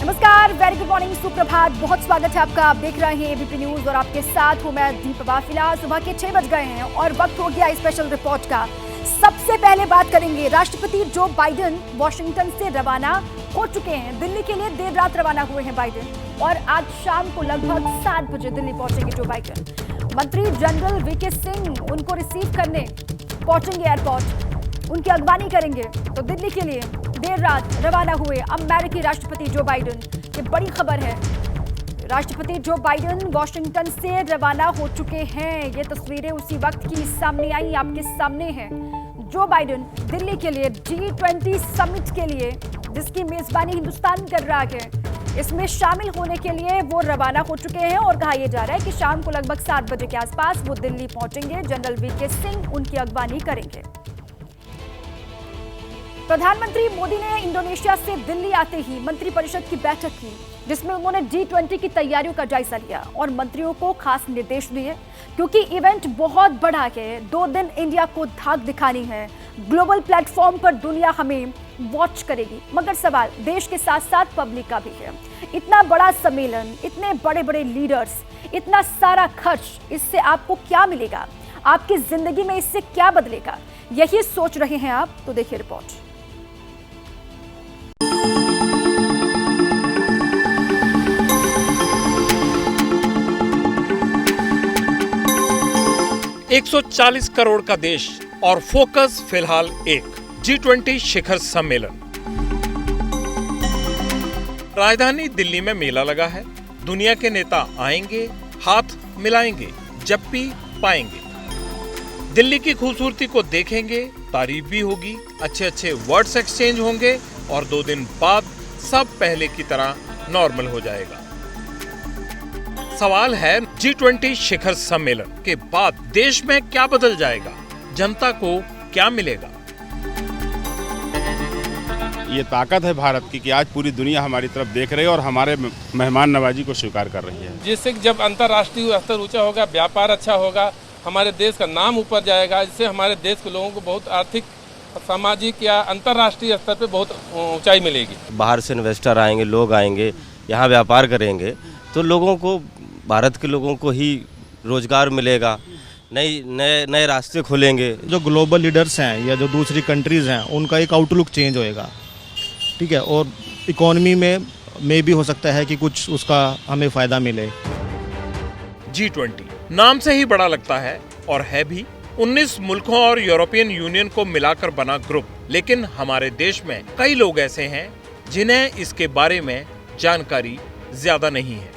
नमस्कार, very good morning, सुप्रभात। बहुत स्वागत है आपका। आप देख रहे हैं एबीपी न्यूज और आपके साथ हूं मैं दीपा। फिलहाल सुबह के 6 बज गए हैं और वक्त हो गया स्पेशल रिपोर्ट का। सबसे पहले बात करेंगे, राष्ट्रपति जो बाइडेन वॉशिंगटन से रवाना हो चुके हैं। दिल्ली के लिए देर रात रवाना हुए हैं बाइडेन और आज शाम को लगभग 7 बजे दिल्ली पहुंचेंगे जो बाइडेन। मंत्री जनरल वीके सिंह उनको रिसीव करने पहुंचेंगे एयरपोर्ट, उनकी अगवानी करेंगे। तो दिल्ली के लिए देर रात रवाना हुए अमेरिकी राष्ट्रपति जो बाइडेन। ये बड़ी खबर है, राष्ट्रपति जो बाइडेन वॉशिंगटन से रवाना हो चुके हैं। ये तस्वीरें उसी वक्त की सामने आई, आपके सामने हैं। जो बाइडेन दिल्ली के लिए G20 समिट के लिए, जिसकी मेजबानी हिंदुस्तान कर रहा है, इसमें शामिल होने के लिए वो रवाना हो चुके हैं और कहा यह जा रहा है कि शाम को लगभग 7 बजे के आसपास वो दिल्ली पहुंचेंगे। जनरल वीके सिंह उनकी अगवानी करेंगे। प्रधानमंत्री मोदी ने इंडोनेशिया से दिल्ली आते ही मंत्रिपरिषद की बैठक की, जिसमें उन्होंने G20 की तैयारियों का जायजा लिया और मंत्रियों को खास निर्देश दिए, क्योंकि इवेंट बहुत बड़ा है। 2 दिन इंडिया को धाक दिखानी है। ग्लोबल प्लेटफॉर्म पर दुनिया हमें वॉच करेगी, मगर सवाल देश के साथ साथ पब्लिक का भी है। इतना बड़ा सम्मेलन, इतने बड़े बड़े लीडर्स, इतना सारा खर्च, इससे आपको क्या मिलेगा? आपकी जिंदगी में इससे क्या बदलेगा? यही सोच रहे हैं आप? तो देखिए रिपोर्ट। $140 करोड़ का देश और फोकस फिलहाल एक G20 शिखर सम्मेलन। राजधानी दिल्ली में मेला लगा है। दुनिया के नेता आएंगे, हाथ मिलाएंगे, जब भी पाएंगे। दिल्ली की खूबसूरती को देखेंगे, तारीफ भी होगी, अच्छे अच्छे वर्ड्स एक्सचेंज होंगे और 2 दिन बाद सब पहले की तरह नॉर्मल हो जाएगा। सवाल है, G20 शिखर सम्मेलन के बाद देश में क्या बदल जाएगा? जनता को क्या मिलेगा? ये ताकत है भारत की कि आज पूरी दुनिया हमारी तरफ देख रही है और हमारे मेहमान नवाजी को स्वीकार कर रही है। जिससे जब अंतर्राष्ट्रीय स्तर ऊंचा होगा, व्यापार अच्छा होगा, हमारे देश का नाम ऊपर जाएगा। इससे हमारे देश के लोगों को बहुत आर्थिक, सामाजिक या अंतर्राष्ट्रीय स्तर पे बहुत ऊंचाई मिलेगी। बाहर से इन्वेस्टर आएंगे, लोग आएंगे, यहाँ व्यापार करेंगे, तो लोगों को, भारत के लोगों को ही रोजगार मिलेगा, नए रास्ते खुलेंगे। जो ग्लोबल लीडर्स हैं या जो दूसरी कंट्रीज़ हैं, उनका एक आउटलुक चेंज होएगा, ठीक है, और इकोनॉमी में भी हो सकता है कि कुछ उसका हमें फ़ायदा मिले। G20 नाम से ही बड़ा लगता है और है भी। 19 मुल्कों और यूरोपियन यूनियन को मिलाकर बना ग्रुप। लेकिन हमारे देश में कई लोग ऐसे हैं जिन्हें इसके बारे में जानकारी ज्यादा नहीं है।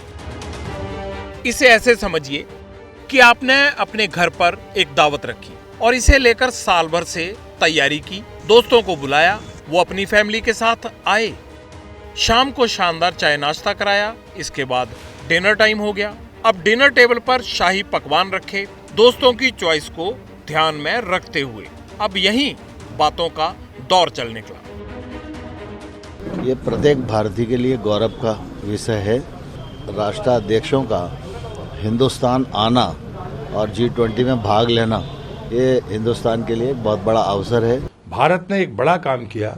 इसे ऐसे समझिए कि आपने अपने घर पर एक दावत रखी और इसे लेकर साल भर से तैयारी की, दोस्तों को बुलाया, वो अपनी फैमिली के साथ आए, शाम को शानदार चाय नाश्ता कराया, इसके बाद डिनर टाइम हो गया। अब डिनर टेबल पर शाही पकवान रखे, दोस्तों की चॉइस को ध्यान में रखते हुए। अब यही बातों का दौर चल निकला। ये प्रत्येक भारतीय के लिए गौरव का विषय है। राष्ट्राध्यक्षों का हिंदुस्तान आना और G20 में भाग लेना, ये हिंदुस्तान के लिए बहुत बड़ा अवसर है। भारत ने एक बड़ा काम किया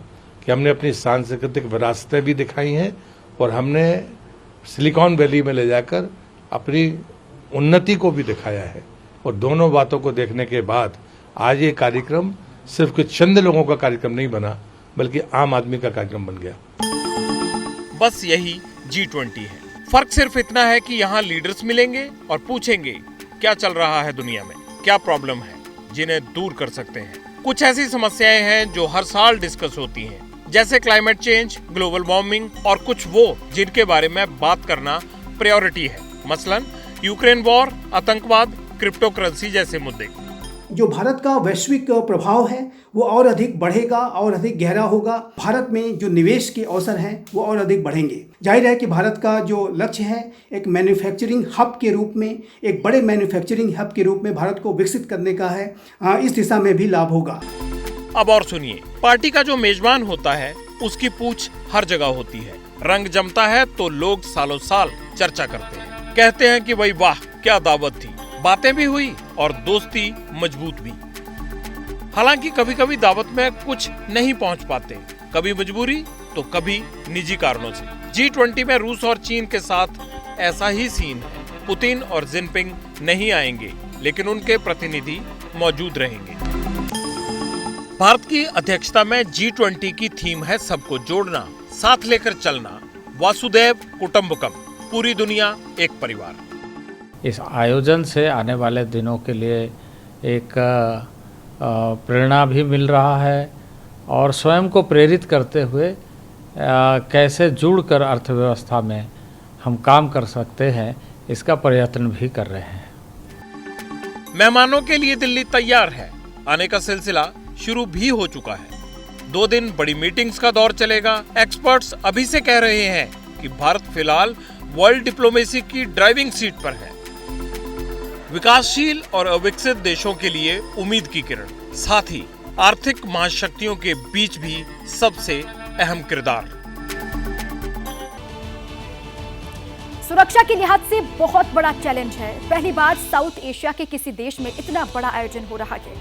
कि हमने अपनी सांस्कृतिक विरासतें भी दिखाई हैं और हमने सिलिकॉन वैली में ले जाकर अपनी उन्नति को भी दिखाया है। और दोनों बातों को देखने के बाद आज ये कार्यक्रम सिर्फ कुछ चंद लोगों का कार्यक्रम नहीं बना, बल्कि आम आदमी का कार्यक्रम बन गया। बस यही G20 है। फर्क सिर्फ इतना है कि यहाँ लीडर्स मिलेंगे और पूछेंगे क्या चल रहा है दुनिया में, क्या प्रॉब्लम है, जिन्हें दूर कर सकते हैं। कुछ ऐसी समस्याएं हैं जो हर साल डिस्कस होती हैं, जैसे क्लाइमेट चेंज, ग्लोबल वार्मिंग, और कुछ वो जिनके बारे में बात करना प्रायोरिटी है, मसलन यूक्रेन वॉर, आतंकवाद, क्रिप्टो करेंसी जैसे मुद्दे। जो भारत का वैश्विक प्रभाव है वो और अधिक बढ़ेगा और अधिक गहरा होगा। भारत में जो निवेश के अवसर हैं वो और अधिक बढ़ेंगे। जाहिर है कि भारत का जो लक्ष्य है, एक मैन्युफैक्चरिंग हब के रूप में, एक बड़े मैन्युफैक्चरिंग हब के रूप में भारत को विकसित करने का है। इस दिशा में भी लाभ होगा। अब और सुनिए, पार्टी का जो मेजबान होता है उसकी पूछ हर जगह होती है। रंग जमता है तो लोग सालों साल चर्चा करते हैं, कहते हैं कि भाई वाह क्या दावत थी, बातें भी हुई और दोस्ती मजबूत भी। हालांकि कभी कभी दावत में कुछ नहीं पहुंच पाते, कभी मजबूरी तो कभी निजी कारणों से। G20 में रूस और चीन के साथ ऐसा ही सीन है। पुतिन और जिनपिंग नहीं आएंगे, लेकिन उनके प्रतिनिधि मौजूद रहेंगे। भारत की अध्यक्षता में G20 की थीम है सबको जोड़ना, साथ लेकर चलना, वासुदेव कुटुंबकम, पूरी दुनिया एक परिवार। इस आयोजन से आने वाले दिनों के लिए एक प्रेरणा भी मिल रहा है और स्वयं को प्रेरित करते हुए कैसे जुड़कर अर्थव्यवस्था में हम काम कर सकते हैं, इसका प्रयत्न भी कर रहे हैं। मेहमानों के लिए दिल्ली तैयार है। आने का सिलसिला शुरू भी हो चुका है। 2 दिन बड़ी मीटिंग्स का दौर चलेगा। एक्सपर्ट्स अभी से कह रहे हैं कि भारत फिलहाल वर्ल्ड डिप्लोमेसी की ड्राइविंग सीट पर है। विकासशील और अविकसित देशों के लिए उम्मीद की किरण, साथ ही आर्थिक महाशक्तियों के बीच भी सबसे अहम किरदार। सुरक्षा के लिहाज से बहुत बड़ा चैलेंज है। पहली बार साउथ एशिया के किसी देश में इतना बड़ा आयोजन हो रहा है।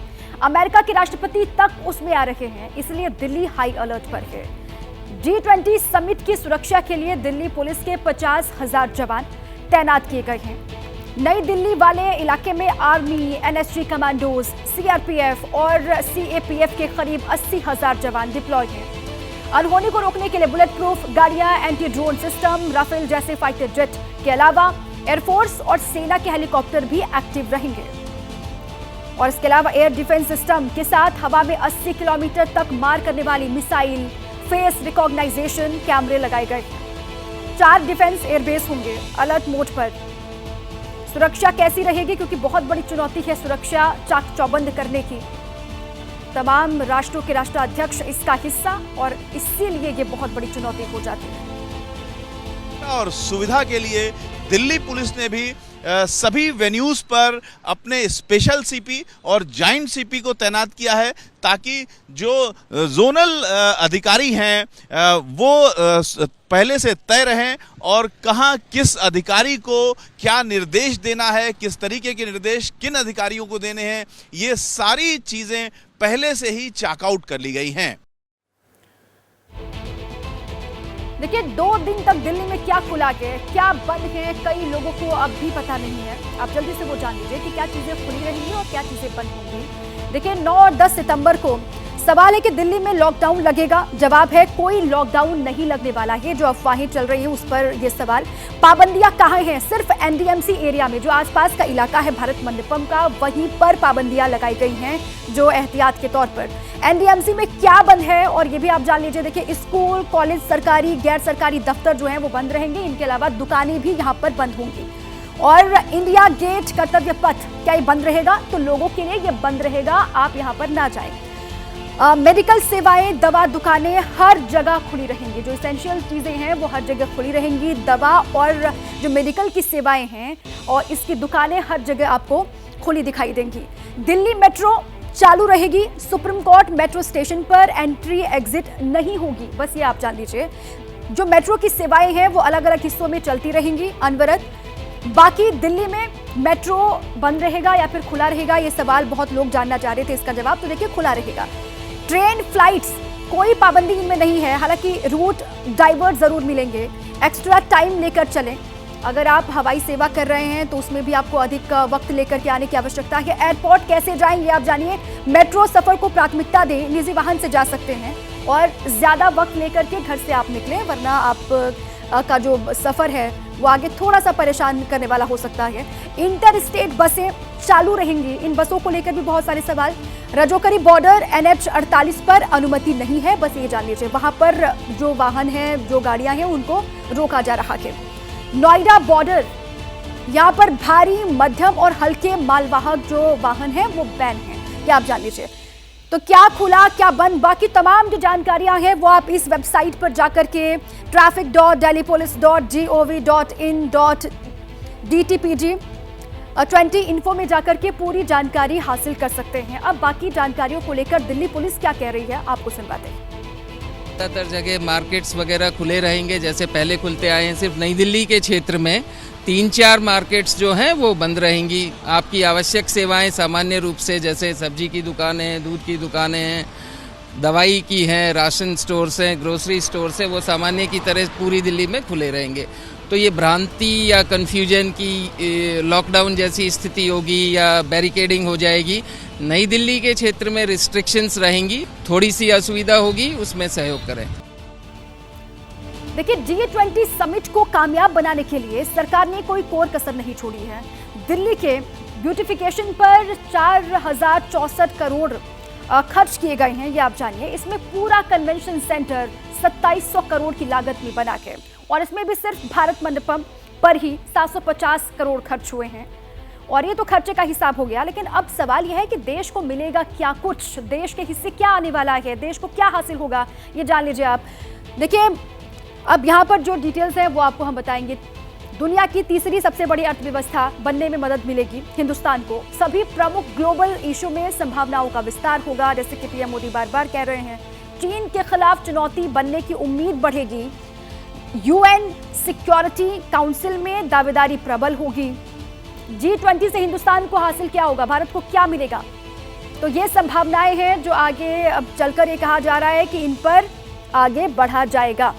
अमेरिका के राष्ट्रपति तक उसमें आ रहे हैं, इसलिए दिल्ली हाई अलर्ट पर है। G20 समिट की सुरक्षा के लिए दिल्ली पुलिस के 50,000 जवान तैनात किए गए हैं। नई दिल्ली वाले इलाके में आर्मी, NSG कमांडोज, CRPF और CAPF के करीब 80,000 जवान डिप्लॉय हैं। अनहोनी को रोकने के लिए बुलेट प्रूफ गाड़ियां, एंटी ड्रोन सिस्टम, राफेल जैसे फाइटर जेट के अलावा एयरफोर्स और सेना के हेलीकॉप्टर भी एक्टिव रहेंगे। और इसके अलावा एयर डिफेंस सिस्टम के साथ हवा में 80 किलोमीटर तक मार करने वाली मिसाइल, फेस रिकॉग्नाइजेशन कैमरे लगाए गए। 4 डिफेंस एयरबेस होंगे अलर्ट मोड पर। सुरक्षा कैसी रहेगी, क्योंकि बहुत बड़ी चुनौती है सुरक्षा चाक चौबंद करने की। तमाम राष्ट्रों के राष्ट्राध्यक्ष इसका हिस्सा, और इसीलिए ये बहुत बड़ी चुनौती हो जाती है। और सुविधा के लिए दिल्ली पुलिस ने भी सभी वेन्यूज पर अपने स्पेशल सीपी और जॉइंट सीपी को तैनात किया है, ताकि जो जोनल अधिकारी हैं वो पहले से तय रहें और कहां किस अधिकारी को क्या निर्देश देना है, किस तरीके के निर्देश किन अधिकारियों को देने हैं, ये सारी चीजें पहले से ही चेकआउट कर ली गई हैं। देखिए, 2 दिन तक दिल्ली में क्या खुला है, क्या बंद है, कई लोगों को अब भी पता नहीं है। आप जल्दी से वो जान लीजिए कि क्या चीजें खुली रहेंगी और क्या चीजें बंद होंगी। देखिए, 9 और 10 सितंबर को सवाल है कि दिल्ली में लॉकडाउन लगेगा। जवाब है कोई लॉकडाउन नहीं लगने वाला है। जो अफवाहें चल रही हैं उस पर यह सवाल। पाबंदियां कहां हैं? सिर्फ NDMC एरिया में, जो आसपास का इलाका है भारत मंडपम का, वहीं पर पाबंदियां लगाई गई हैं जो एहतियात के तौर पर। NDMC में क्या बंद है और ये भी आप जान लीजिए। देखिए, स्कूल, कॉलेज, सरकारी, गैर सरकारी दफ्तर जो हैं वो बंद रहेंगे। इनके अलावा दुकानें भी यहाँ पर बंद होंगी। और इंडिया गेट, कर्तव्य पथ, क्या ये बंद रहेगा? तो लोगों के लिए ये बंद रहेगा, आप यहाँ पर ना जाएं। मेडिकल सेवाएं, दवा दुकानें हर जगह खुली रहेंगी। जो इसेंशियल चीज़ें हैं वो हर जगह खुली रहेंगी। दवा और जो मेडिकल की सेवाएं हैं और इसकी दुकानें हर जगह आपको खुली दिखाई देंगी। दिल्ली मेट्रो चालू रहेगी। सुप्रीम कोर्ट मेट्रो स्टेशन पर एंट्री एग्जिट नहीं होगी, बस ये आप जान लीजिए। जो मेट्रो की सेवाएं हैं वो अलग अलग हिस्सों में चलती रहेंगी, अनवरत। बाकी दिल्ली में मेट्रो बंद रहेगा या फिर खुला रहेगा, ये सवाल बहुत लोग जानना चाह रहे थे। इसका जवाब तो देखिए खुला रहेगा। ट्रेन, फ्लाइट्स, कोई पाबंदी इनमें नहीं है। हालांकि रूट डाइवर्ट जरूर मिलेंगे। एक्स्ट्रा टाइम लेकर चलें। अगर आप हवाई सेवा कर रहे हैं तो उसमें भी आपको अधिक वक्त लेकर के आने की आवश्यकता है। एयरपोर्ट कैसे जाएंगे आप जानिए। मेट्रो सफर को प्राथमिकता दें, निजी वाहन से जा सकते हैं और ज्यादा वक्त लेकर के घर से आप निकलें, वरना आप का जो सफर है वो आगे थोड़ा सा परेशान करने वाला हो सकता है। इंटर स्टेट बसें चालू रहेंगी। इन बसों को लेकर भी बहुत सारे सवाल। राजौरी बॉर्डर NH 48 पर अनुमति नहीं है, बस ये जान लीजिए। वहां पर जो वाहन हैं, जो गाड़ियां हैं, उनको रोका जा रहा है। नोएडा बॉर्डर, यहाँ पर भारी, मध्यम और हल्के मालवाहक जो वाहन हैं वो बैन है, ये आप जान लीजिए। तो क्या खुला, क्या बंद, बाकी तमाम जो जानकारियां हैं वो आप इस वेबसाइट पर जाकर के traffic.delhipolice.in.dtpg20 इन्फो में जाकर के पूरी जानकारी हासिल कर सकते हैं। अब बाकी जानकारियों को लेकर दिल्ली पुलिस क्या कह रही है आपको सुनवाते हैं। ज़्यादातर जगह मार्केट्स वगैरह खुले रहेंगे जैसे पहले खुलते आए हैं। सिर्फ नई दिल्ली के क्षेत्र में 3-4 मार्केट्स जो हैं वो बंद रहेंगी। आपकी आवश्यक सेवाएं सामान्य रूप से, जैसे सब्जी की दुकानें हैं, दूध की दुकानें हैं, दवाई की हैं, राशन स्टोर्स हैं, ग्रोसरी स्टोर्स हैं, वो सामान्य की तरह पूरी दिल्ली में खुले रहेंगे। तो ये भ्रांति या कन्फ्यूजन की लॉकडाउन जैसी स्थिति होगी या बैरिकेडिंग हो जाएगी, नई दिल्ली के क्षेत्र में रिस्ट्रिक्शंस रहेंगी, थोड़ी सी असुविधा होगी, उसमें सहयोग करें। देखिए, G20 समिट को कामयाब बनाने के लिए सरकार ने कोई कोर कसर नहीं छोड़ी है। दिल्ली के ब्यूटिफिकेशन पर 4064 करोड़ खर्च किए गए हैं, ये आप जानिए। इसमें पूरा कन्वेंशन सेंटर 2700 करोड़ की लागत में बना के, और इसमें भी सिर्फ भारत मंडपम पर ही 750 करोड़ खर्च हुए हैं। और ये तो खर्चे का हिसाब हो गया, लेकिन अब सवाल यह है कि देश को मिलेगा क्या कुछ, देश के हिस्से क्या आने वाला है, देश को क्या हासिल होगा, ये जान लीजिए आप। देखिए, अब यहाँ पर जो डिटेल्स हैं वो आपको हम बताएंगे। दुनिया की तीसरी सबसे बड़ी अर्थव्यवस्था बनने में मदद मिलेगी हिंदुस्तान को। सभी प्रमुख ग्लोबल इशू में संभावनाओं का विस्तार होगा, जैसे कि पीएम मोदी बार बार कह रहे हैं। चीन के खिलाफ चुनौती बनने की उम्मीद बढ़ेगी। यूएन सिक्योरिटी काउंसिल में दावेदारी प्रबल होगी। G20 से हिंदुस्तान को हासिल क्या होगा, भारत को क्या मिलेगा, तो ये संभावनाएं हैं जो आगे अब चलकर ये कहा जा रहा है कि इन पर आगे बढ़ा जाएगा।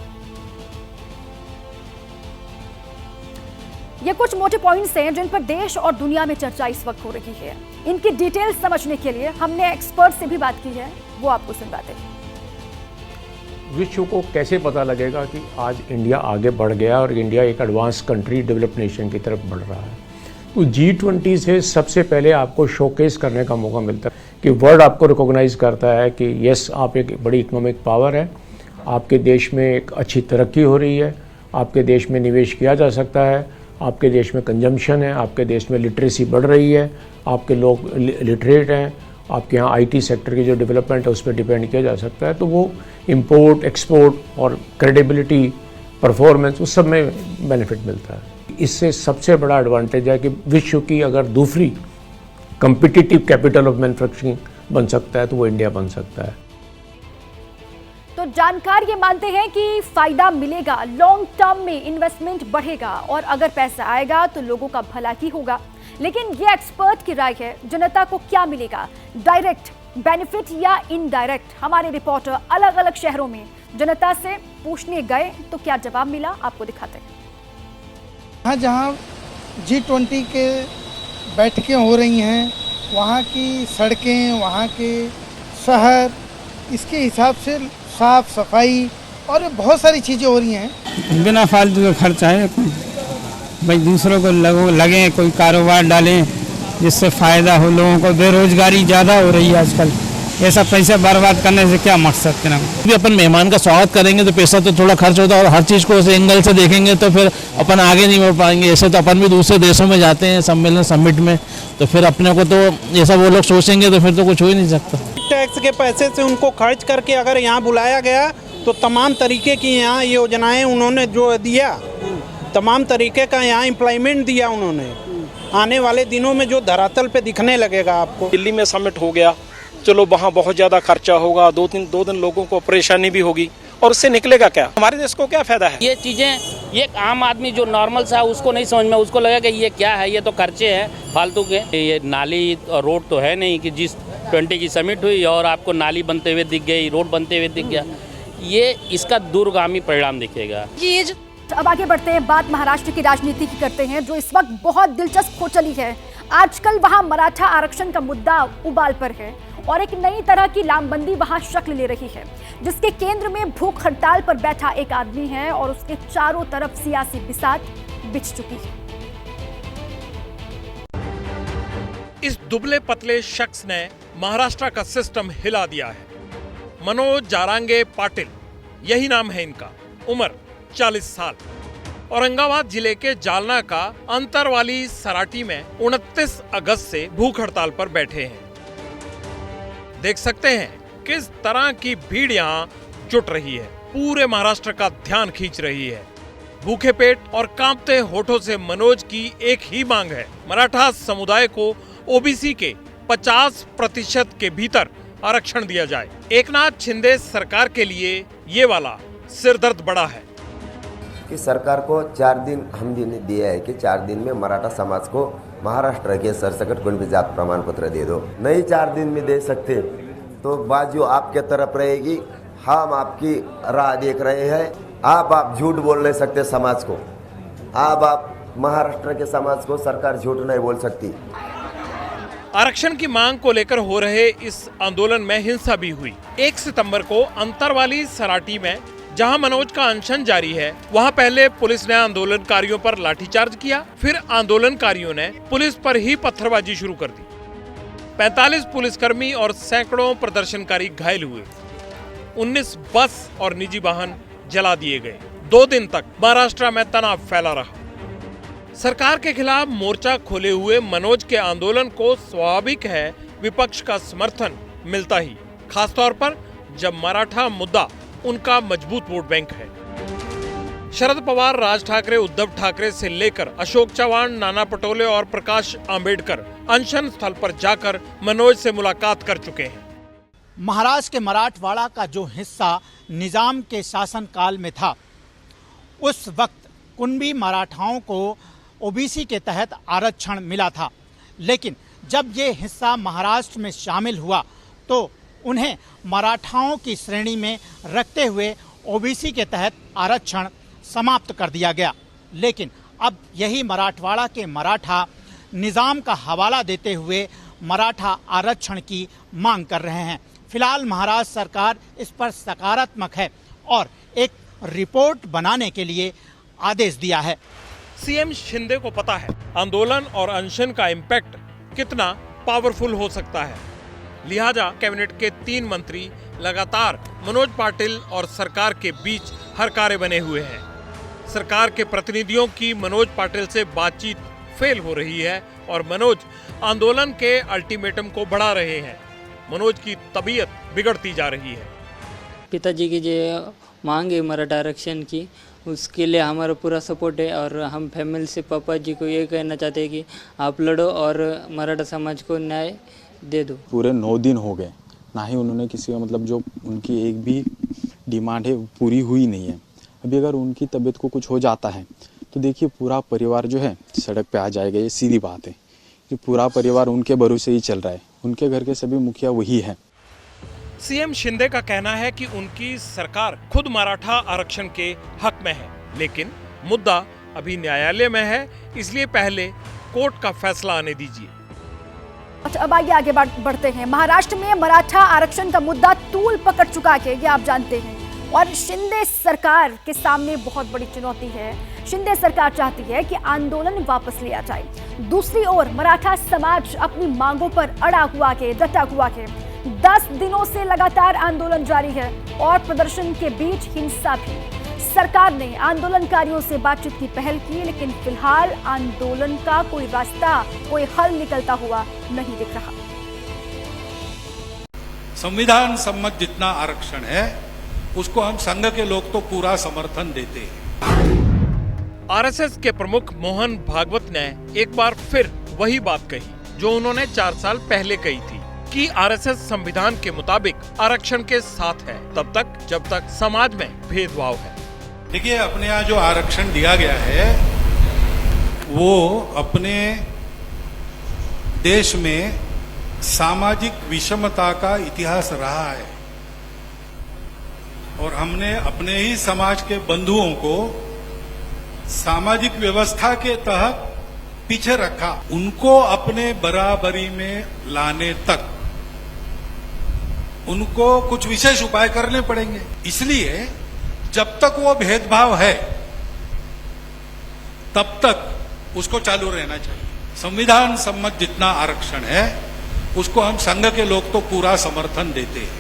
ये कुछ मोटे पॉइंट्स हैं जिन पर देश और दुनिया में चर्चा इस वक्त हो रही है। इनकी डिटेल्स समझने के लिए हमने एक्सपर्ट से भी बात की है, वो आपको सुनवाते हैं। विश्व को कैसे पता लगेगा कि आज इंडिया आगे बढ़ गया और इंडिया एक एडवांस कंट्री, डेवलप्ड नेशन की तरफ बढ़ रहा है? तो G20 से सबसे पहले आपको शोकेस करने का मौका मिलता है कि वर्ल्ड आपको रिकॉग्नाइज करता है कि यस, आप एक बड़ी इकोनॉमिक पावर है, आपके देश में एक अच्छी तरक्की हो रही है, आपके देश में निवेश किया जा सकता है, आपके देश में कंजम्पशन है, आपके देश में लिटरेसी बढ़ रही है, आपके लोग लिटरेट हैं, आपके यहाँ IT सेक्टर की जो डेवलपमेंट है उस पर डिपेंड किया जा सकता है। तो वो इंपोर्ट, एक्सपोर्ट और क्रेडिबिलिटी, परफॉर्मेंस, उस सब में बेनिफिट मिलता है। इससे सबसे बड़ा एडवांटेज है कि विश्व की अगर दूसरी कम्पिटिटिव कैपिटल ऑफ मैन्युफैक्चरिंग बन सकता है तो वो इंडिया बन सकता है। तो जानकार ये मानते हैं कि फायदा मिलेगा, लॉन्ग टर्म में इन्वेस्टमेंट बढ़ेगा और अगर पैसा आएगा तो लोगों का भला ही होगा। लेकिन ये एक्सपर्ट की राय है, जनता को क्या मिलेगा, डायरेक्ट बेनिफिट या इनडायरेक्ट? हमारे रिपोर्टर अलग अलग शहरों में जनता से पूछने गए तो क्या जवाब मिला, आपको दिखाते हैं। हाँ, जहाँ G20 के बैठकें हो रही हैं, वहाँ की सड़कें, वहाँ के शहर, इसके हिसाब से साफ सफाई और बहुत सारी चीज़ें हो रही हैं। बिना फालतू का खर्चा है, भाई दूसरों को लगे, कोई कारोबार डालें जिससे फ़ायदा हो लोगों को। बेरोजगारी ज़्यादा हो रही है आजकल, ये सब पैसे बर्बाद करने से क्या मकसद है ना। भी अपन मेहमान का स्वागत करेंगे तो पैसा तो थोड़ा खर्च होता है, और हर चीज़ को उस एंगल से देखेंगे तो फिर अपन आगे नहीं बढ़ पाएंगे। ऐसे तो अपन भी दूसरे देशों में जाते हैं सम्मेलन, समिट में, तो फिर अपने को तो ऐसा वो लोग सोचेंगे तो फिर तो कुछ हो ही नहीं सकता। टैक्स के पैसे से उनको खर्च करके अगर यहाँ बुलाया गया तो तमाम तरीके की यहाँ योजनाएं उन्होंने जो दिया, तमाम तरीके का यहाँ एम्प्लॉयमेंट दिया उन्होंने। आने वाले दिनों में जो धरातल पे दिखने लगेगा आपको। दिल्ली में समिट हो गया, चलो वहाँ बहुत ज़्यादा खर्चा होगा, दो दिन लोगों को परेशानी भी होगी, और उससे निकलेगा क्या, हमारे देश को क्या फायदा है? ये चीज़ें, ये आम आदमी जो नॉर्मल सा उसको नहीं समझ में, उसको लगेगा कि ये क्या है, ये तो खर्चे हैं फालतू के। ये नाली और रोड तो है नहीं कि G20 की समिट हुई और आपको नाली बनते हुए दिख गई, रोड बनते हुए दिख गया, ये इसका दूरगामी परिणाम दिखेगा। अब आगे बढ़ते हैं, बात महाराष्ट्र की राजनीति की करते हैं जो इस वक्त बहुत दिलचस्प हो चली है। आजकल वहां मराठा आरक्षण का मुद्दा उबाल पर है और एक नई तरह की लामबंदी वहां शक्ल ले रही है, जिसके केंद्र में भूख हड़ताल पर बैठा एक आदमी है और उसके चारों तरफ सियासी बिसात बिछ चुकी है। इस दुबले पतले शख्स ने महाराष्ट्र का सिस्टम हिला दिया है। मनोज जारांगे पाटिल, यही नाम है इनका। उम्र 40 साल। औरंगाबाद जिले के जालना का अंतरवाली सराटी में 29 अगस्त से भूख हड़ताल पर बैठे हैं। देख सकते हैं किस तरह की भीड़ यहाँ जुट रही है, पूरे महाराष्ट्र का ध्यान खींच रही है। भूखे पेट और कांपते होठों से मनोज की एक ही मांग है, मराठा समुदाय को ओबीसी के 50% के भीतर आरक्षण दिया जाए। एकनाथ शिंदे सरकार के लिए ये वाला सिरदर्द बड़ा है कि सरकार को 4 दिन हम दिया है कि 4 दिन में मराठा समाज को महाराष्ट्र के सरसकट कुणबी जात प्रमाण पत्र दे दो। नहीं 4 दिन में दे सकते तो बाजू आपके तरफ रहेगी। हम आपकी राह देख रहे हैं। आप झूठ बोल नहीं सकते समाज को। आप महाराष्ट्र के समाज को सरकार झूठ नहीं बोल सकती। आरक्षण की मांग को लेकर हो रहे इस आंदोलन में हिंसा भी हुई। 1 सितंबर को अंतरवाली सराटी में जहां मनोज का अनशन जारी है, वहां पहले पुलिस ने आंदोलनकारियों पर लाठीचार्ज किया, फिर आंदोलनकारियों ने पुलिस पर ही पत्थरबाजी शुरू कर दी। 45 पुलिसकर्मी और सैकड़ों प्रदर्शनकारी घायल हुए। 19 बस और निजी वाहन जला दिए गए। 2 दिन तक महाराष्ट्र में तनाव फैला रहा। सरकार के खिलाफ मोर्चा खोले हुए मनोज के आंदोलन को स्वाभाविक है विपक्ष का समर्थन मिलता ही, खासतौर पर जब मराठा मुद्दा उनका मजबूत वोट बैंक है। शरद पवार, राज ठाकरे, उद्धव ठाकरे से लेकर अशोक चव्हाण, नाना पटोले और प्रकाश आंबेडकर अनशन स्थल पर जाकर मनोज से मुलाकात कर चुके हैं। महाराष्ट्र के मराठवाड़ा का जो हिस्सा निजाम के शासनकाल में था, उस वक्त कुणबी मराठाओं को ओबीसी के तहत आरक्षण मिला था, लेकिन जब ये हिस्सा महाराष्ट्र में शामिल हुआ तो उन्हें मराठाओं की श्रेणी में रखते हुए ओबीसी के तहत आरक्षण समाप्त कर दिया गया। लेकिन अब यही मराठवाड़ा के मराठा निजाम का हवाला देते हुए मराठा आरक्षण की मांग कर रहे हैं। फिलहाल महाराष्ट्र सरकार इस पर सकारात्मक है और एक रिपोर्ट बनाने के लिए आदेश दिया है। सीएम शिंदे को पता है आंदोलन और अनशन का इम्पैक्ट कितना पावरफुल हो सकता है, लिहाजा कैबिनेट के 3 मंत्री लगातार मनोज पाटिल और सरकार के बीच हर कार्य बने हुए हैं। सरकार के प्रतिनिधियों की मनोज पाटिल से बातचीत फेल हो रही है और मनोज आंदोलन के अल्टीमेटम को बढ़ा रहे हैं। मनोज की तबीयत बिगड़ती जा रही है। पिताजी की जो मांग है मराठा आरक्षण की, उसके लिए हमारा पूरा सपोर्ट है और हम फैमिली से पापा जी को ये कहना चाहते हैं कि आप लड़ो और मराठा समाज को न्याय दे दो। पूरे 9 दिन हो गए, ना ही उन्होंने किसी का मतलब जो उनकी एक भी डिमांड है पूरी हुई नहीं है। अभी अगर उनकी तबीयत को कुछ हो जाता है तो देखिए पूरा परिवार जो है सड़क पे आ जाएगा। ये सीधी बात है कि पूरा परिवार उनके भरोसे ही चल रहा है। उनके घर के सभी मुखिया वही है। सीएम शिंदे का कहना है कि उनकी सरकार खुद मराठा आरक्षण के हक में है, लेकिन मुद्दा अभी न्यायालय में है, इसलिए पहले कोर्ट का फैसला आने दीजिए। अच्छा, अब आगे बढ़ते हैं। महाराष्ट्र में मराठा आरक्षण का मुद्दा तूल पकड़ चुका है, ये आप जानते हैं, और शिंदे सरकार के सामने बहुत बड़ी चुनौती है। शिंदे सरकार चाहती है कि आंदोलन वापस लिया जाए। दूसरी ओर मराठा समाज अपनी मांगों पर अड़ा हुआ है, डटा हुआ है। 10 दिनों से लगातार आंदोलन जारी है और प्रदर्शन के बीच हिंसा भी। सरकार ने आंदोलनकारियों से बातचीत की पहल की, लेकिन फिलहाल आंदोलन का कोई रास्ता, कोई हल निकलता हुआ नहीं दिख रहा। संविधान सम्मत जितना आरक्षण है उसको हम संघ के लोग तो पूरा समर्थन देते हैं। आरएसएस के प्रमुख मोहन भागवत ने एक बार फिर वही बात कही जो उन्होंने 4 साल पहले कही थी कि आरएसएस संविधान के मुताबिक आरक्षण के साथ है तब तक जब तक समाज में भेदभाव है। देखिए, अपने यहाँ जो आरक्षण दिया गया है वो अपने देश में सामाजिक विषमता का इतिहास रहा है और हमने अपने ही समाज के बंधुओं को सामाजिक व्यवस्था के तहत पीछे रखा। उनको अपने बराबरी में लाने तक उनको कुछ विशेष उपाय करने पड़ेंगे। इसलिए जब तक वो भेदभाव है तब तक उसको चालू रहना चाहिए। संविधान सम्मत जितना आरक्षण है उसको हम संघ के लोग तो पूरा समर्थन देते हैं।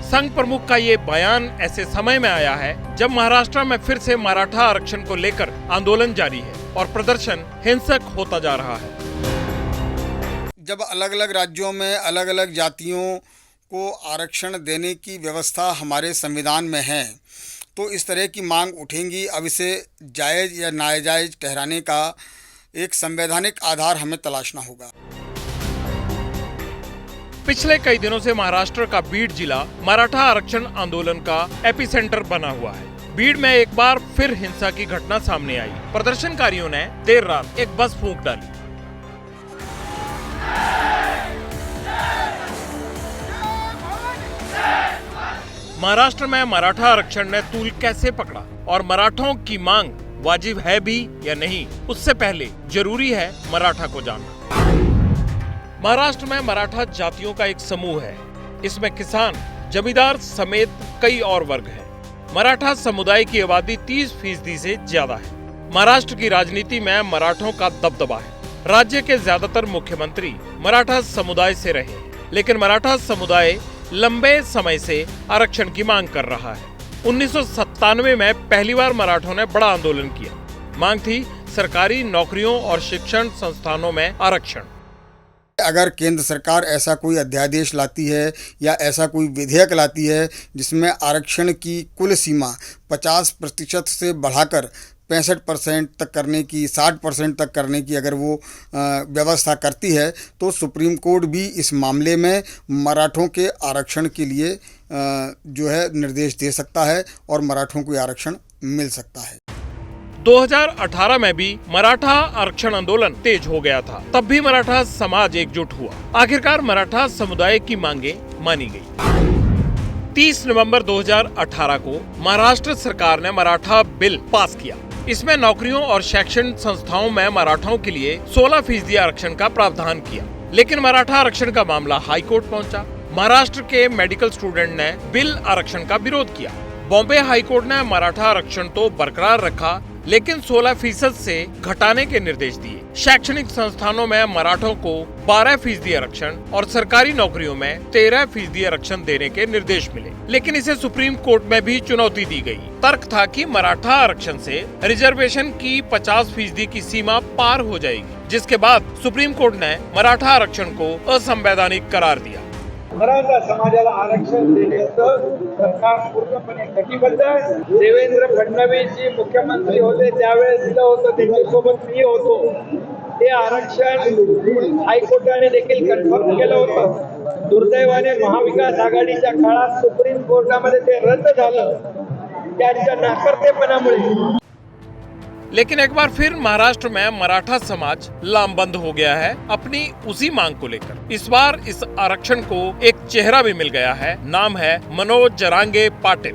संघ प्रमुख का ये बयान ऐसे समय में आया है जब महाराष्ट्र में फिर से मराठा आरक्षण को लेकर आंदोलन जारी है और प्रदर्शन हिंसक होता जा रहा है। जब अलग अलग राज्यों में अलग अलग जातियों को आरक्षण देने की व्यवस्था हमारे संविधान में है तो इस तरह की मांग उठेंगी। अब इसे जायज़ या नाजायज़ ठहराने का एक संवैधानिक आधार हमें तलाशना होगा। पिछले कई दिनों से महाराष्ट्र का बीड जिला मराठा आरक्षण आंदोलन का एपिसेंटर बना हुआ है। बीड में एक बार फिर हिंसा की घटना सामने आई। प्रदर्शनकारियों ने देर रात एक बस फूंक डाली। महाराष्ट्र में मराठा आरक्षण ने तूल कैसे पकड़ा और मराठों की मांग वाजिब है भी या नहीं, उससे पहले जरूरी है मराठा को जानना। महाराष्ट्र में मराठा जातियों का एक समूह है। इसमें किसान, जमींदार समेत कई और वर्ग हैं। मराठा समुदाय की आबादी 30% से ज्यादा है। महाराष्ट्र की राजनीति में मराठों का दबदबा है। राज्य के ज्यादातर मुख्यमंत्री मराठा समुदाय से रहे हैं, लेकिन मराठा समुदाय लंबे समय से आरक्षण की मांग कर रहा है। 1997 में पहली बार मराठों ने बड़ा आंदोलन किया। मांग थी सरकारी नौकरियों और शिक्षण संस्थानों में आरक्षण। अगर केंद्र सरकार ऐसा कोई अध्यादेश लाती है या ऐसा कोई विधेयक लाती है जिसमें आरक्षण की कुल सीमा 50% से बढ़ाकर 65% तक करने की, 60% तक करने की अगर वो व्यवस्था करती है, तो सुप्रीम कोर्ट भी इस मामले में मराठों के आरक्षण के लिए जो है निर्देश दे सकता है और मराठों को आरक्षण मिल सकता है। 2018 में भी मराठा आरक्षण आंदोलन तेज हो गया था। तब भी मराठा समाज एकजुट हुआ। आखिरकार मराठा समुदाय की मांगे मानी गई। 30 नवंबर 2018 को महाराष्ट्र सरकार ने मराठा बिल पास किया। इसमें नौकरियों और शैक्षणिक संस्थाओं में मराठाओं के लिए 16% आरक्षण का प्रावधान किया। लेकिन मराठा आरक्षण का मामला हाई कोर्ट पहुंचा। महाराष्ट्र के मेडिकल स्टूडेंट ने बिल आरक्षण का विरोध किया। बॉम्बे हाई कोर्ट ने मराठा आरक्षण तो बरकरार रखा, लेकिन 16% से घटाने के निर्देश दिए। शैक्षणिक संस्थानों में मराठों को 12% आरक्षण और सरकारी नौकरियों में 13% आरक्षण देने के निर्देश मिले, लेकिन इसे सुप्रीम कोर्ट में भी चुनौती दी गई। तर्क था कि मराठा आरक्षण से रिजर्वेशन की 50% की सीमा पार हो जाएगी, जिसके बाद सुप्रीम कोर्ट ने मराठा आरक्षण को असंवैधानिक करार दिया। मराठा समाजाला आरक्षण देण्याचं सरकार पूर्णपणे कटिबद्ध आहे। देवेंद्र फडणवीस जी मुख्यमंत्री होते त्यावेळेस दिलं होतं, त्यांच्यासोबत मी होतो। ते आरक्षण हायकोर्टाने देखील कन्फर्म केलं होतं। दुर्दैवाने महाविकास आघाडीच्या काळात सुप्रीम कोर्टामध्ये ते रद्द झालं, त्यांच्या नाकर्तेपणामुळे। लेकिन एक बार फिर महाराष्ट्र में मराठा समाज लामबंद हो गया है अपनी उसी मांग को लेकर। इस बार इस आरक्षण को एक चेहरा भी मिल गया है। नाम है मनोज जरांगे पाटिल।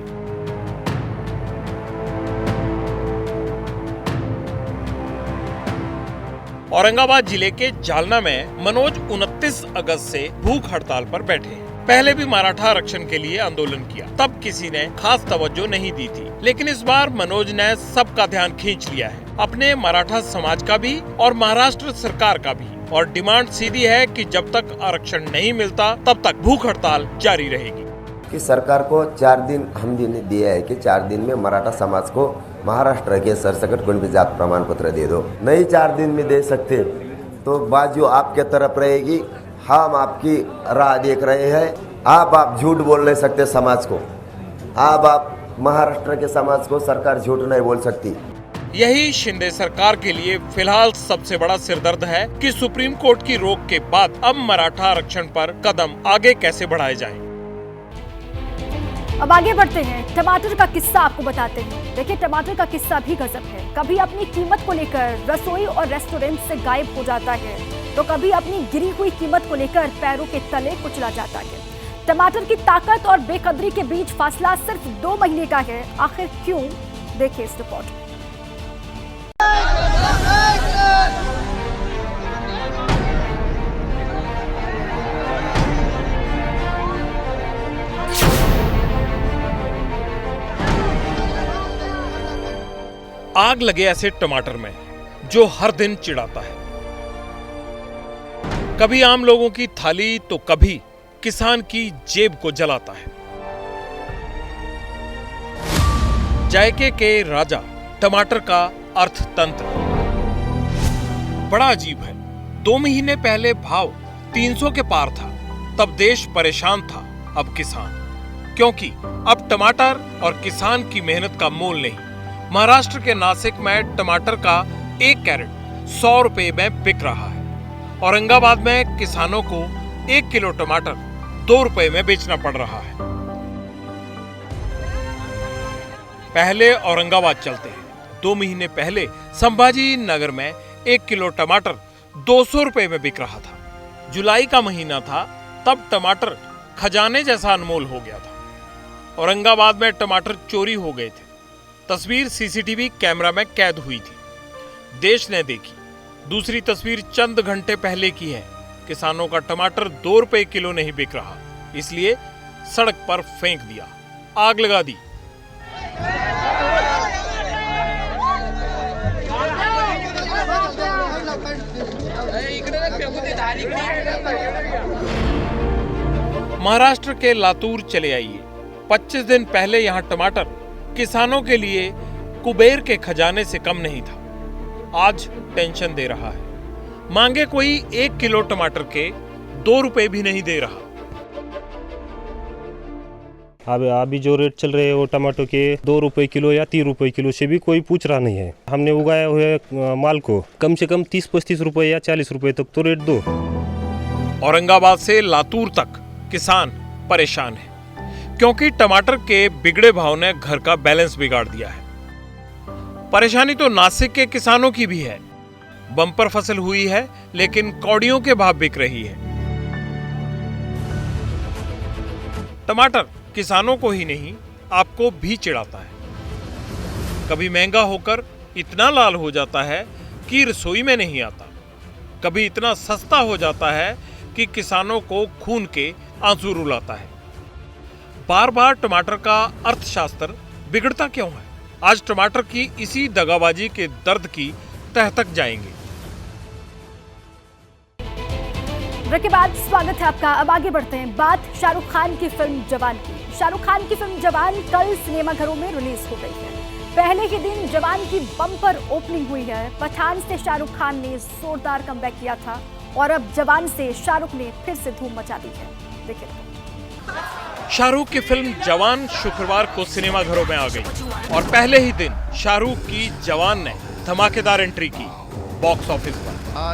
औरंगाबाद जिले के जालना में मनोज 29 अगस्त से भूख हड़ताल पर बैठे हैं। पहले भी मराठा आरक्षण के लिए आंदोलन किया, तब किसी ने खास तवज्जो नहीं दी थी, लेकिन इस बार मनोज ने सबका ध्यान खींच लिया है, अपने मराठा समाज का भी और महाराष्ट्र सरकार का भी। और डिमांड सीधी है कि जब तक आरक्षण नहीं मिलता तब तक भूख हड़ताल जारी रहेगी। कि सरकार को 4 दिन हम दिन दिया है कि 4 दिन में मराठा समाज को महाराष्ट्र के सरसकट कुणबी जात प्रमाण पत्र दे दो। नहीं 4 दिन में दे सकते तो बाजू आपके तरफ रहेगी। हम आपकी राह देख रहे हैं। आप झूठ बोल नहीं सकते समाज को। आप महाराष्ट्र के समाज को सरकार झूठ नहीं बोल सकती। यही शिंदे सरकार के लिए फिलहाल सबसे बड़ा सिरदर्द है कि सुप्रीम कोर्ट की रोक के बाद अब मराठा आरक्षण पर कदम आगे कैसे बढ़ाए जाएं। अब आगे बढ़ते हैं, टमाटर का किस्सा आपको बताते हैं। देखिए, टमाटर का किस्सा भी गजब है। कभी अपनी कीमत को लेकर रसोई और रेस्टोरेंट से गायब हो जाता है, तो कभी अपनी गिरी हुई कीमत को लेकर पैरों के तले कुचला जाता है। टमाटर की ताकत और बेकदरी के बीच फासला सिर्फ 2 महीने का है। आखिर क्यों? देखिए इस रिपोर्ट। आग लगे ऐसे टमाटर में जो हर दिन चिढ़ाता है। कभी आम लोगों की थाली तो कभी किसान की जेब को जलाता है। जायके के राजा टमाटर का अर्थतंत्र बड़ा अजीब है। 2 महीने पहले भाव 300 के पार था, तब देश परेशान था। अब किसान, क्योंकि अब टमाटर और किसान की मेहनत का मोल नहीं। महाराष्ट्र के नासिक में टमाटर का 1 कैरेट 100 रुपए में बिक रहा है। औरंगाबाद में किसानों को 1 किलो टमाटर 2 रुपए में बेचना पड़ रहा है। पहले औरंगाबाद चलते हैं। 2 महीने पहले संभाजी नगर में 1 किलो टमाटर 200 रुपए में बिक रहा था। जुलाई का महीना था, तब टमाटर खजाने जैसा अनमोल हो गया था। औरंगाबाद में टमाटर चोरी हो गए थे। तस्वीर सीसीटीवी कैमरा में कैद हुई थी, देश ने देखी। दूसरी तस्वीर चंद घंटे पहले की है। किसानों का टमाटर 2 रुपए किलो नहीं बिक रहा, इसलिए सड़क पर फेंक दिया, आग लगा दी। महाराष्ट्र के लातूर चले आइए। 25 दिन पहले यहाँ टमाटर किसानों के लिए कुबेर के खजाने से कम नहीं था। आज टेंशन दे रहा है। मांगे कोई 1 किलो टमाटर के 2 रुपए भी नहीं दे रहा। अब अभी जो रेट चल रहे हैं वो टमाटो के 2 रुपए किलो या 3 रुपए किलो से भी कोई पूछ रहा नहीं है। हमने उगाया हुए माल को कम से कम 30-35 रुपए या 40 रुपए तक तो रेट दो। औरंगाबाद से लातूर तक किसान परेशान है, क्योंकि टमाटर के बिगड़े भाव ने घर का बैलेंस बिगाड़ दिया है। परेशानी तो नासिक के किसानों की भी है। बम्पर फसल हुई है, लेकिन कौड़ियों के भाव बिक रही है। टमाटर किसानों को ही नहीं, आपको भी चिढ़ाता है। कभी महंगा होकर इतना लाल हो जाता है कि रसोई में नहीं आता, कभी इतना सस्ता हो जाता है कि किसानों को खून के आंसू रुलाता है। बार बार टमाटर का अर्थशास्त्र बिगड़ता क्यों है? आज टमाटर की इसी दगाबाजी के दर्द की तह तक जाएंगे। ब्रेक के बाद स्वागत है आपका। अब आगे बढ़ते हैं। बात शाहरुख खान की फिल्म जवान की। शाहरुख खान की फिल्म जवान कल सिनेमाघरों में रिलीज हो गई है। पहले ही दिन जवान की बम्पर ओपनिंग हुई है। पठान से शाहरुख खान ने जोरदार कमबैक किया था और अब जवान से शाहरुख ने फिर से धूम मचा दी है। देखिए, शाहरुख की फिल्म जवान शुक्रवार को सिनेमाघरों में आ गई और पहले ही दिन शाहरुख की जवान ने धमाकेदार एंट्री की बॉक्स ऑफिस पर।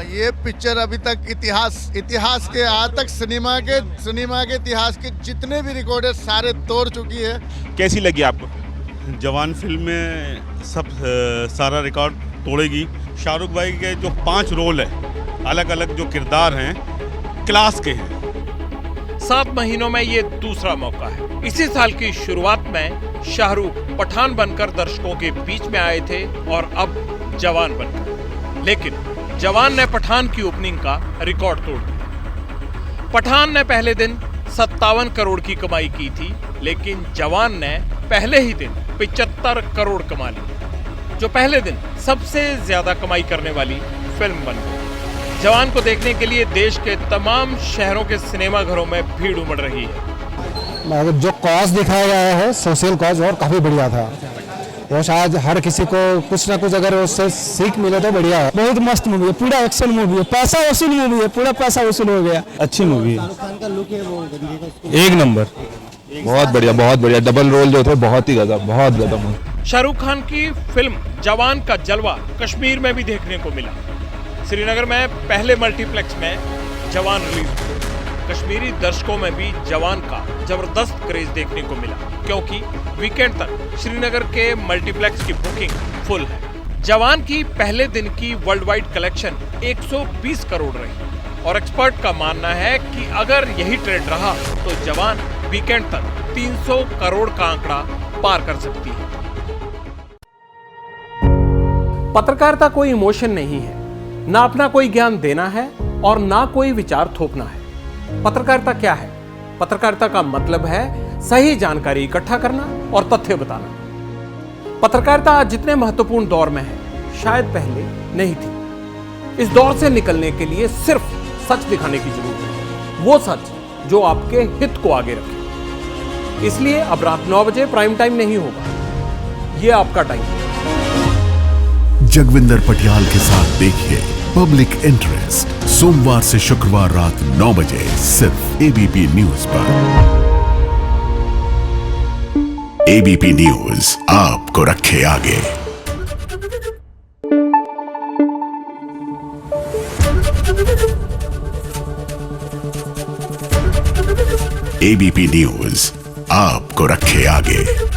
ये पिक्चर अभी तक इतिहास के आज तक सिनेमा के इतिहास के जितने भी रिकॉर्ड है सारे तोड़ चुकी है। कैसी लगी आपको? जवान फिल्म में सब सारा रिकॉर्ड तोड़ेगी। शाहरुख भाई के जो 5 रोल है, अलग अलग जो किरदार हैं, क्लास के हैं। 7 महीनों में ये दूसरा मौका है। इसी साल की शुरुआत में शाहरुख पठान बनकर दर्शकों के बीच में आए थे और अब जवान बनकर। लेकिन जवान ने पठान की ओपनिंग का रिकॉर्ड तोड़ दिया। पठान ने पहले दिन 57 करोड़ की कमाई की थी, लेकिन जवान ने पहले ही दिन 75 करोड़ कमा ली, जो पहले दिन सबसे ज्यादा कमाई करने वाली फिल्म बन गई। जवान को देखने के लिए देश के तमाम शहरों के सिनेमाघरों में भीड़ उमड़ रही है। जो कॉज दिखाया गया है, सोशल कॉज, और काफी बढ़िया था। वो शायद हर किसी को कुछ ना कुछ अगर उससे सीख मिले तो बढ़िया है। बहुत मस्त मूवी है, पूरा एक्शन मूवी है, पैसा वसूल मूवी है, पूरा पैसा वसूल हो गया। अच्छी मूवी है, शाहरुख खान का लुक है वो एक नंबर, बहुत बढ़िया। डबल रोल जो थे बहुत ज्यादा। शाहरुख खान की फिल्म जवान का जलवा कश्मीर में भी देखने को मिला। श्रीनगर में पहले मल्टीप्लेक्स में जवान रिलीज हुई। कश्मीरी दर्शकों में भी जवान का जबरदस्त क्रेज देखने को मिला, क्योंकि वीकेंड तक श्रीनगर के मल्टीप्लेक्स की बुकिंग फुल है। जवान की पहले दिन की वर्ल्ड वाइड कलेक्शन 120 करोड़ रही और एक्सपर्ट का मानना है कि अगर यही ट्रेंड रहा तो जवान वीकेंड तक 300 करोड़ का आंकड़ा पार कर सकती है। पत्रकारिता कोई इमोशन नहीं है, ना अपना कोई ज्ञान देना है और ना कोई विचार थोपना है। पत्रकारिता क्या है? पत्रकारिता का मतलब है सही जानकारी इकट्ठा करना और तथ्य बताना। पत्रकारिता आज जितने महत्वपूर्ण दौर में है, शायद पहले नहीं थी। इस दौर से निकलने के लिए सिर्फ सच दिखाने की जरूरत है, वो सच जो आपके हित को आगे रखे। इसलिए अब रात 9 बजे प्राइम टाइम नहीं होगा, ये आपका टाइम है। जगविंदर पटियाल के साथ देखिए पब्लिक इंटरेस्ट, सोमवार से शुक्रवार रात 9 बजे सिर्फ एबीपी न्यूज पर। एबीपी न्यूज आपको रखे आगे। एबीपी न्यूज आपको रखे आगे।